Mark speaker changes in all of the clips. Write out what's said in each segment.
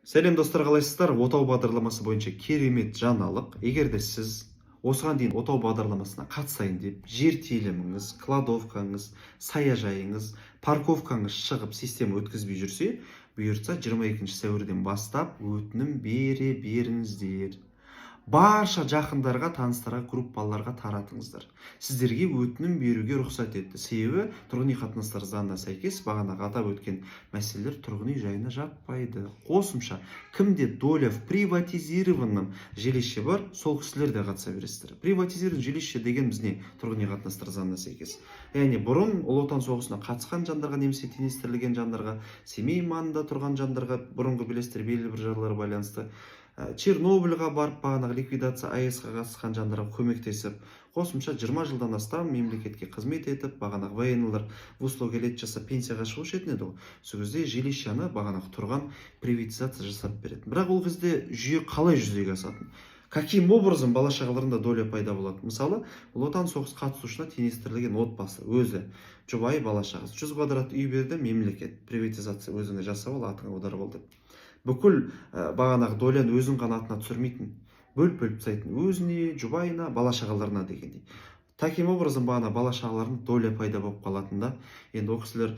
Speaker 1: Сәлем достар, қалайсыздар? Отау бағдарламасы бойынша керемет жаңалық. Егер де сіз осыған дейін отау бағдарламасына қатысайын деп, жер теліміңіз, кладовкаңыз, саяжайыңыз, парковкаңыз шығып, система өткізбей жүрсе, бұйыртса 22 сәуірден бастап өтінім бере беріңіздер. Барша жақындарға, таныстарға, группаларға таратыңыздар. Сіздерге өтінім беруге рұқсат етті. Себебі тұрғын үй қатынастары заңына сәйкес бағанағы атап өткен мәселелер тұрғын үй жайына жатпайды. Қосымша, кімде доля в приватизированном жилище бар, сол кісілер де қатыса бересіздер. Приватизированный жилище дегеніміз не? Тұрғын үй қатынастары заңына сәйкес. Яғни бұрын Ұлы Отан соғысына қатысқан жандарға, немесе теңестірілген жандарға, Семей маңында тұрған жандарға, бұрынғы білесіздер, белгілі бір жағдайларға байланысты Чернобыльға барып, бағанағы ликвидация АЭС-қа қатысқан жандарға көмектесіп, қосымша 20 жылдан астам мемлекетке қызмет етіп, бағанағы военныйлар в услуге лет жасап пенсияға шығушы еді ғой. Сол кезде жилищаны бағанағы тұрған приватизация жасап береді. Бірақ ол кезде жүйе қалай жүзеге асатын? Каким образом бала шағаларында доля пайда болады? Мысалы, Ұлы Отан соғыс қатысушына теңестірілген отбасы, өзі, жұбайы, бала шағасы 100 квадрат үй берді, мемлекет приватизация өзіңе жасап ал, атыңа аударып ал деп. Бүкіл бағанағы доляны өзің ғана атына түсірмейтін, бөліп тастайтын, өзіне, жұбайына, бала шағаларына дегендей. Таким образом бағана бала шағаларының доля пайда болып қалатын да. Енді ол кісілер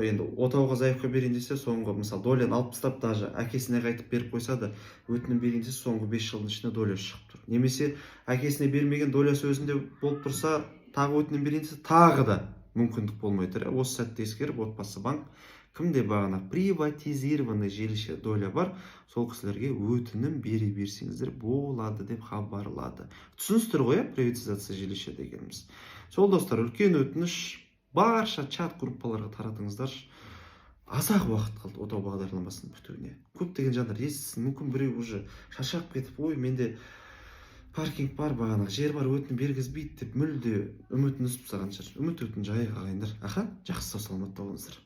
Speaker 1: енді отауға заявка берейін десе, соңғы мысалы доляны алып тастап, даже әкесіне қайтып беріп қойса да, өтінім берейін десе, соңғы 5 жылдың ішінде доля шығып тұр. Немесе әкесіне бермеген долясы өзінде болып тұрса, тағы өтінім берейін десе, тағы да мүмкіндік болмай тұр. Осы сәтті ескеріп, отбасы банк кімде бағана приватизированный жилище доля бар, сол кісілерге өтінім бере берсеңіздер болады деп хабарлады. Түсіністір ғой, приватизация жилище дегеніміз. Сол достар, үлкен өтініш, барша чат группаларға таратыңыздар. Азақ уақыт қалды отау бағдарламасының бітуіне. Көптеген жандар естісін, мүмкін біреу уже шаршап кетіп, ой, менде паркинг бар, бағана жер бар, өтінім бергізбейді деп мүлде үмітін үзіп тастаған шығар. Үміт өтін жайық ағайындар. Жақсы сау саламатта болыңыздар.